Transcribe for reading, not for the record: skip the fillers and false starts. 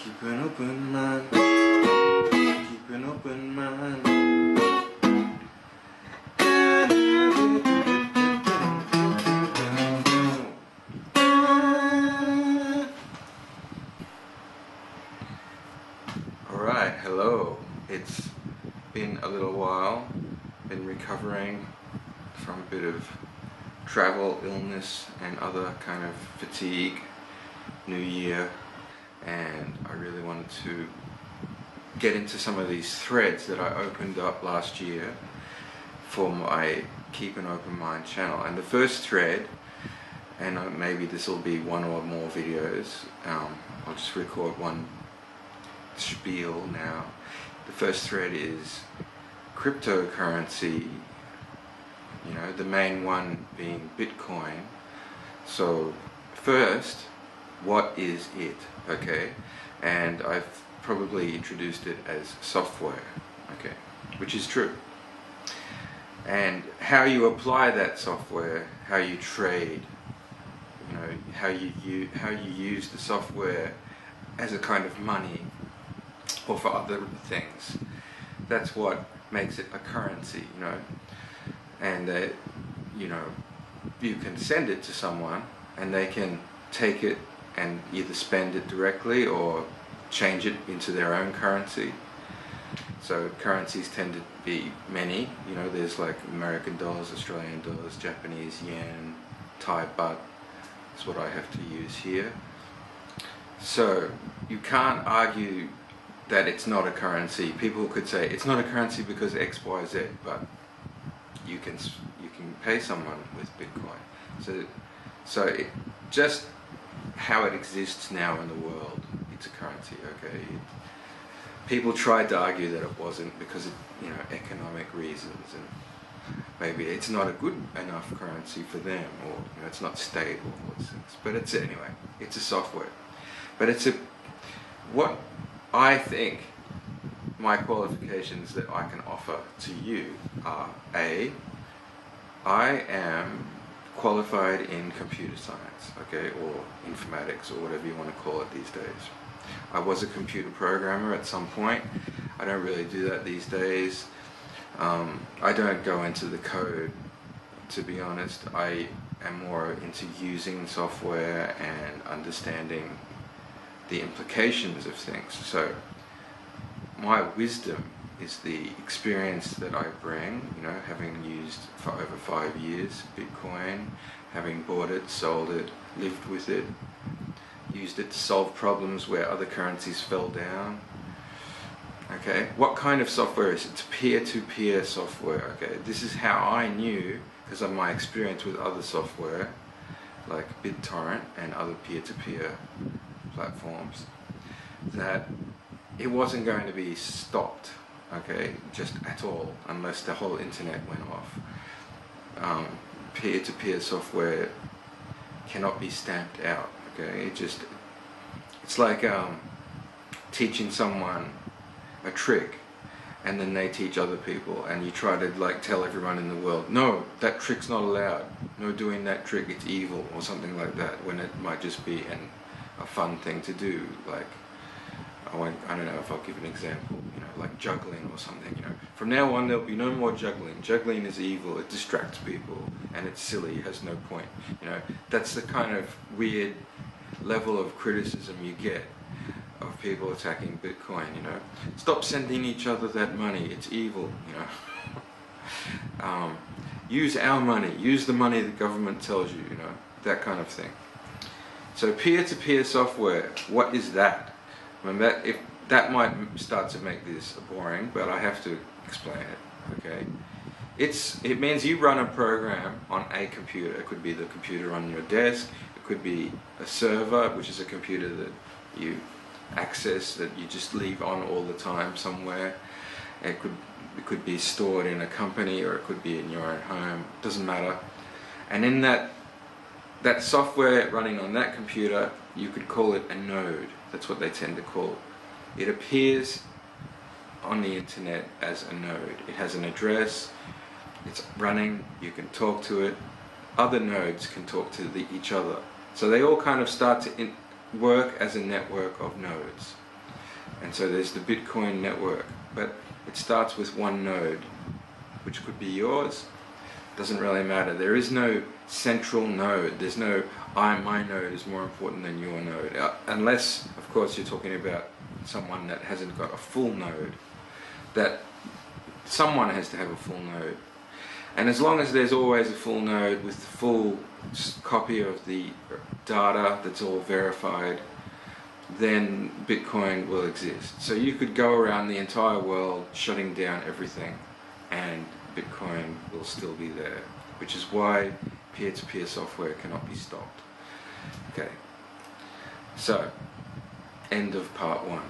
Keep an open mind. Keep an open mind. Alright, hello. It's been a little while. Been recovering from a bit of travel, illness, and other kind of fatigue. New year. And I really wanted to get into some of these threads that I opened up last year for my Keep an Open Mind channel. And the first thread, and maybe this will be one or more videos, I'll just record one spiel now. The first thread is cryptocurrency, you know, the main one being Bitcoin. So first, what is it? Okay, and I've probably introduced it as software, okay, which is true. And how you apply that software, how you trade, you know, how you use the software as a kind of money or for other things. That's what makes it a currency, you know. And you know, you can send it to someone and they can take it and either spend it directly or change it into their own currency. So currencies tend to be many, you know, there's like American dollars, Australian dollars, Japanese yen, Thai baht, that's what I have to use here. So you can't argue that it's not a currency. People could say it's not a currency because X, Y, Z, but you can pay someone with Bitcoin. So it just how it exists now in the world, it's a currency, okay? People tried to argue that it wasn't because of, you know, economic reasons, and maybe it's not a good enough currency for them, or you know, it's not stable, or things. But it's anyway, it's a software. But it's what I think my qualifications that I can offer to you are: A, I am qualified in computer science, okay, or informatics, or whatever you want to call it these days. I was a computer programmer at some point. I don't really do that these days. I don't go into the code, to be honest. I am more into using software and understanding the implications of things. So my wisdom is the experience that I bring, you know, having used for over 5 years Bitcoin, having bought it, sold it, lived with it, used it to solve problems where other currencies fell down. Okay, what kind of software is it? It's peer-to-peer software. Okay, this is how I knew, because of my experience with other software like BitTorrent and other peer-to-peer platforms, that it wasn't going to be stopped, okay, just at all, unless the whole internet went off. Peer-to-peer software cannot be stamped out, okay? It's like teaching someone a trick and then they teach other people, and you try to like tell everyone in the world, no, that trick's not allowed, no doing that trick, it's evil, or something like that, when it might just be a fun thing to do. Like, I don't know if I'll give an example, you know, like juggling or something, you know. From now on there'll be no more juggling. Juggling is evil, it distracts people, and it's silly, it has no point, you know. That's the kind of weird level of criticism you get of people attacking Bitcoin, you know. Stop sending each other that money, it's evil, you know. Use our money, use the money the government tells you, you know, that kind of thing. So peer-to-peer software, what is that? I mean, that might start to make this boring, but I have to explain it, okay? It means you run a program on a computer. It could be the computer on your desk, it could be a server, which is a computer that you access, that you just leave on all the time somewhere. It could be stored in a company, or it could be in your own home, doesn't matter. And in that software running on that computer, you could call it a node. That's what they tend to call it. It appears on the internet as a node. It has an address, it's running, you can talk to it, other nodes can talk to each other. So they all kind of start to work as a network of nodes. And so there's the Bitcoin network, but it starts with one node, which could be yours. Doesn't really matter. There is no central node. There's no my node is more important than your node, unless of course you're talking about someone that hasn't got a full node. That someone has to have a full node, and as long as there's always a full node with the full copy of the data that's all verified, then Bitcoin will exist. So you could go around the entire world shutting down everything and Bitcoin will still be there, which is why peer-to-peer software cannot be stopped. Okay, so end of part 1.